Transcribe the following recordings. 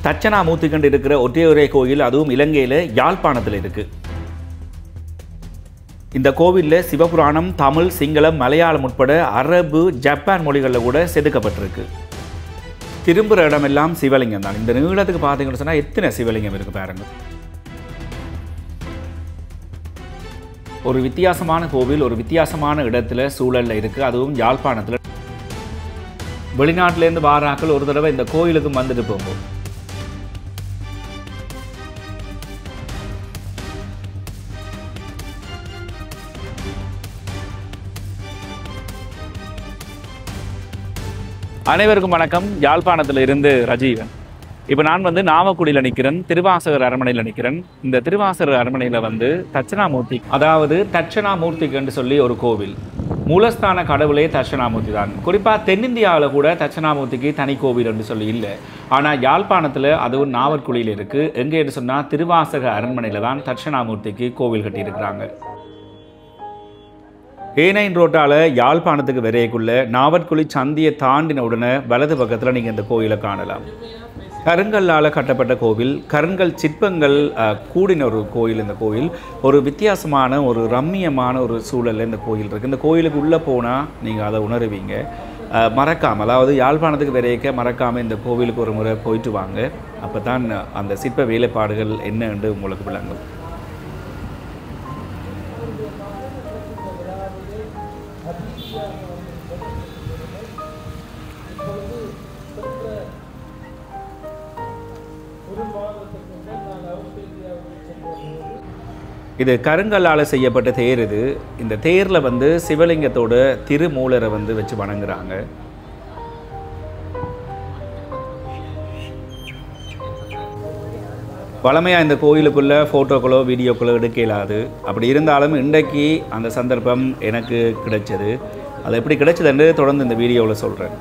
தட்சணாமூர்த்தி கண்டு இருக்கிற ஒற்றையொரே கோயில், அதுவும் இலங்கையில் யாழ்ப்பாணத்தில் இருக்குது. இந்த கோவிலில் சிவபுராணம் தமிழ், சிங்களம், மலையாளம் உட்பட அரபு, ஜப்பான் மொழிகளில் கூட செதுக்கப்பட்டிருக்கு. திரும்புகிற இடமெல்லாம் சிவலிங்கம் தான். இந்த நீளத்துக்கு பார்த்தீங்கன்னு சொன்னால் எத்தனை சிவலிங்கம் இருக்குது பாருங்க. ஒரு வித்தியாசமான கோவில், ஒரு வித்தியாசமான இடத்துல சூழலில் இருக்குது. அதுவும் யாழ்ப்பாணத்தில். வெளிநாட்டிலேருந்து வாராக்கள் ஒரு தடவை இந்த கோயிலுக்கு வந்துட்டு போகும்போது அனைவருக்கும் வணக்கம். யாழ்ப்பாணத்தில் இருந்து ரஜீவன். இப்போ நான் நாமக்குடியில் நிற்கிறேன், திருவாசகர் அரண்மனையில் நிற்கிறேன். இந்த திருவாசகர் அரண்மனையில் தட்சணாமூர்த்தி, அதாவது தட்சணாமூர்த்திக்கு என்று சொல்லி ஒரு கோவில். மூலஸ்தான கடவுளே தட்சணாமூர்த்தி தான். குறிப்பாக தென்னிந்தியாவில் கூட தட்சணாமூர்த்திக்கு தனி கோவில் என்று சொல்லி இல்லை. ஆனால் யாழ்ப்பாணத்தில் அதுவும் நாவற்குழியில் இருக்குது. எங்கே என்று சொன்னால் திருவாசக அரண்மனையில் தான் தட்சணாமூர்த்திக்கு கோவில் கட்டியிருக்கிறாங்க. ஏனைன் ரோட்டால் யாழ்ப்பாணத்துக்கு வரையக்குள்ள நாவற்குழி சந்தியை தாண்டின உடனே வலது பக்கத்தில் நீங்கள் இந்த கோயிலை காணலாம். கருங்கல்லால் கட்டப்பட்ட கோவில், கருங்கல் சிற்பங்கள் கூடின ஒரு கோயில். இந்த கோயில் ஒரு வித்தியாசமான, ஒரு ரம்மியமான ஒரு சூழலில் இந்த கோயில் இருக்குது. இந்த கோயிலுக்கு உள்ளே போனால் நீங்கள் அதை உணருவீங்க. மறக்காமல், அதாவது யாழ்ப்பாணத்துக்கு வரையக்க மறக்காமல் இந்த கோவிலுக்கு ஒரு முறை போயிட்டு வாங்க. அப்போ தான் அந்த சிற்ப வேலைப்பாடுகள் என்ன என்று உங்களுக்கு விளங்கும். இது கருங்கல்லால் செய்யப்பட்ட தேர். இந்த தேரில் சிவலிங்கத்தோட திருமூலரை வச்சு வணங்குறாங்க. வழமையாக இந்த கோயிலுக்குள்ளே ஃபோட்டோக்களோ வீடியோக்களோ எடுக்க இயலாது. அப்படி இருந்தாலும் இன்றைக்கு அந்த சந்தர்ப்பம் எனக்கு கிடைச்சது. அது எப்படி கிடைச்சதுன்னு தொடர்ந்து இந்த வீடியோவில் சொல்கிறேன்.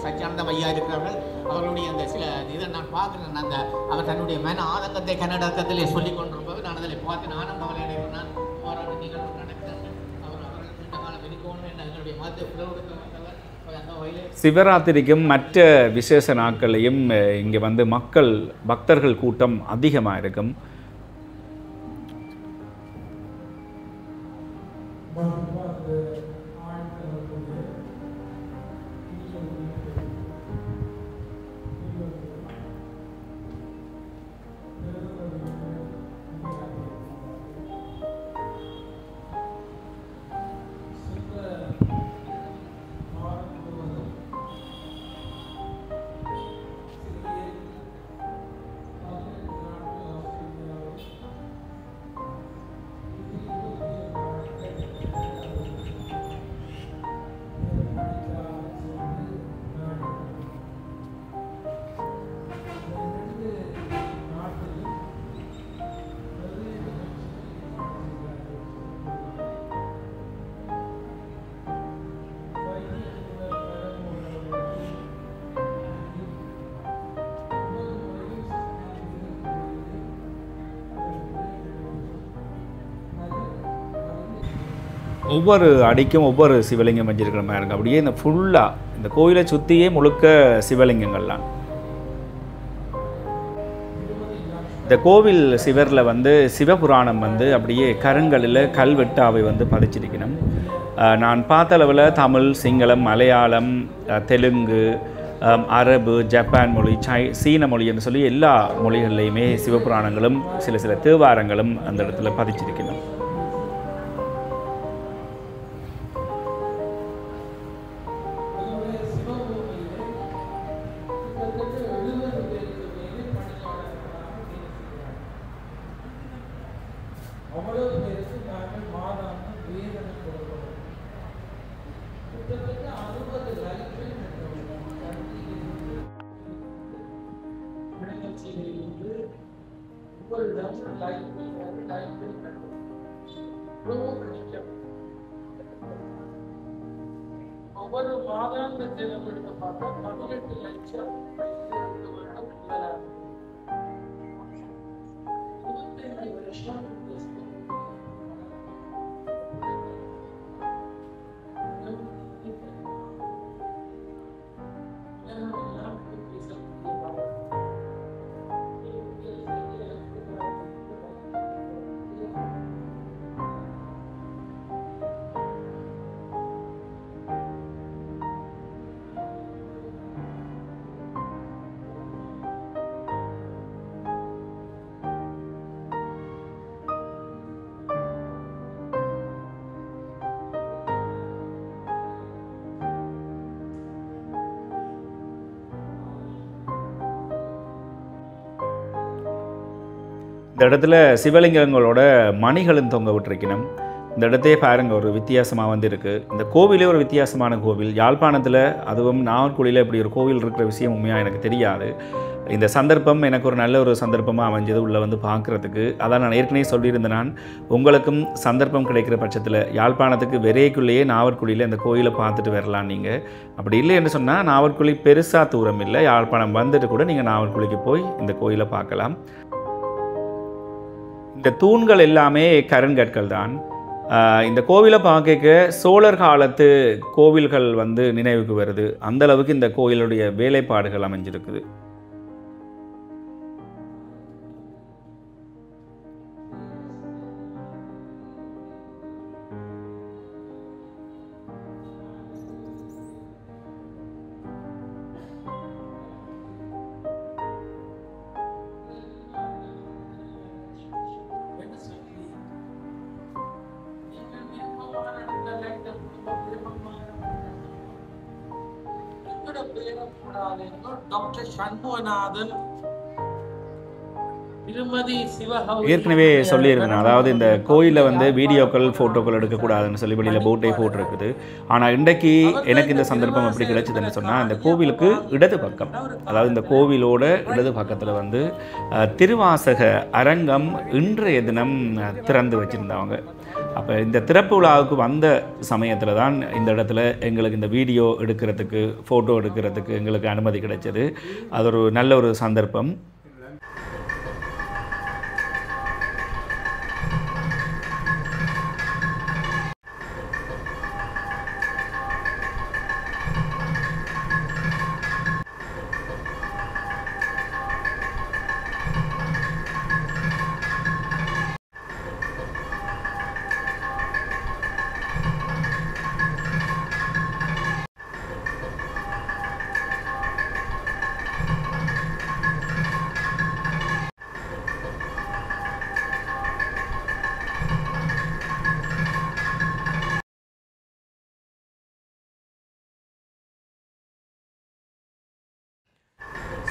சச்சியானந்தம் ஐயா இருக்கிறார்கள். அவர்களுடைய அந்த சில இதை நான் பார்க்குறேன். அந்த அவர் தன்னுடைய மன ஆதங்கத்தை கன்னடத்திலே சொல்லிக் கொண்டிருப்பது நான் அதில் பார்த்து நானும் கவலை அடைகிறேன். நான் போராட்ட நிகழ்வு நடக்கிறது. அவர்கள் நீண்ட காலம் இருக்கணும் என்ற எங்களுடைய மதத்தை பிளவுபடுத்தவர் அந்த வகையில் சிவராத்திரிக்கும் மற்ற விசேஷ நாட்களையும் இங்கே மக்கள் பக்தர்கள் கூட்டம் அதிகமாக இருக்கும். ஒவ்வொரு அடிக்கும் ஒவ்வொரு சிவலிங்கம் வச்சிருக்கிற மாதிரி இருக்குது. அப்படியே இந்த ஃபுல்லாக இந்த கோயிலை சுற்றியே முழுக்க சிவலிங்கங்கள்லாம். இந்த கோவில் சிவரில் சிவபுராணம் அப்படியே கருங்கல்லில் கல்வெட்டாவை பதிச்சிருக்கணும். நான் பார்த்த அளவில் தமிழ், சிங்களம், மலையாளம், தெலுங்கு, அரபு, ஜப்பான் மொழி, சீன மொழி என்று சொல்லி எல்லா மொழிகள்லையுமே சிவபுராணங்களும் சில தேவாரங்களும் அந்த இடத்துல பதிச்சிருக்கணும். ஒவ்வொரு மாதாந்திரத்தில் எடுத்து பார்த்தா 18 லட்சம் 25 வருஷம் இந்த இடத்துல சிவலிங்கங்களோட மணிகளும் தொங்க விட்டுருக்கணும். இந்த இடத்தையே பாருங்க, ஒரு வித்தியாசமாக வந்து இருக்குது. இந்த கோவிலே ஒரு வித்தியாசமான கோவில். யாழ்ப்பாணத்தில் அதுவும் நாவற்குழியில் இப்படி ஒரு கோவில் இருக்கிற விஷயம் உண்மையாக எனக்கு தெரியாது. இந்த சந்தர்ப்பம் எனக்கு ஒரு நல்ல ஒரு சந்தர்ப்பமாக அமைஞ்சது உள்ளே வந்து பார்க்குறதுக்கு. அதான் நான் ஏற்கனவே சொல்லியிருந்தேன், நான் உங்களுக்கும் சந்தர்ப்பம் கிடைக்கிற பட்சத்தில் யாழ்ப்பாணத்துக்கு விரைக்குள்ளேயே நாவற்குழியில் இந்த கோயிலை பார்த்துட்டு வரலாம். நீங்கள் அப்படி இல்லை என்று சொன்னால் நாவற்குழி பெருசாக தூரம் இல்லை, யாழ்ப்பாணம் வந்துட்டு கூட நீங்கள் நாவற்குழிக்கு போய் இந்த கோயிலை பார்க்கலாம். இந்த தூண்கள் எல்லாமே கருங்கற்கள் தான். இந்த கோவிலை பார்க்க சோழர் காலத்து கோவில்கள் வந்து நினைவுக்கு வருது. அந்த அளவுக்கு இந்த கோயிலுடைய வேலைப்பாடுகள் அமைஞ்சிருக்குது. டாக்டர் சண்முகநாதன் திருமதி சிவகௌரி ஏற்கனவே சொல்லியிருந்தேன், அதாவது இந்த கோயிலில் வந்து வீடியோக்கள் ஃபோட்டோக்கள் எடுக்கக்கூடாதுன்னு சொல்லி வெளியில் போட்டே போட்டிருக்குது. ஆனால் இன்றைக்கு எனக்கு இந்த சந்தர்ப்பம் எப்படி கிடைச்சதுன்னு சொன்னால், இந்த கோவிலுக்கு இடது பக்கம், அதாவது இந்த கோவிலோட இடது பக்கத்தில் வந்து திருவாசக அரங்கம் இன்றைய தினம் திறந்து வச்சுருந்தாங்க. அப்போ இந்த திறப்பு விழாவுக்கு வந்த சமயத்தில் தான் இந்த இடத்துல எங்களுக்கு இந்த வீடியோ எடுக்கிறதுக்கு, ஃபோட்டோ எடுக்கிறதுக்கு எங்களுக்கு அனுமதி கிடைச்சது. அது ஒரு நல்ல ஒரு சந்தர்ப்பம்.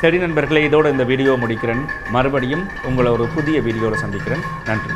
சரி நண்பர்களே, இதோடு இந்த வீடியோ முடிக்கிறேன். மறுபடியும் உங்களை ஒரு புதிய வீடியோவில் சந்திக்கிறேன். நன்றி.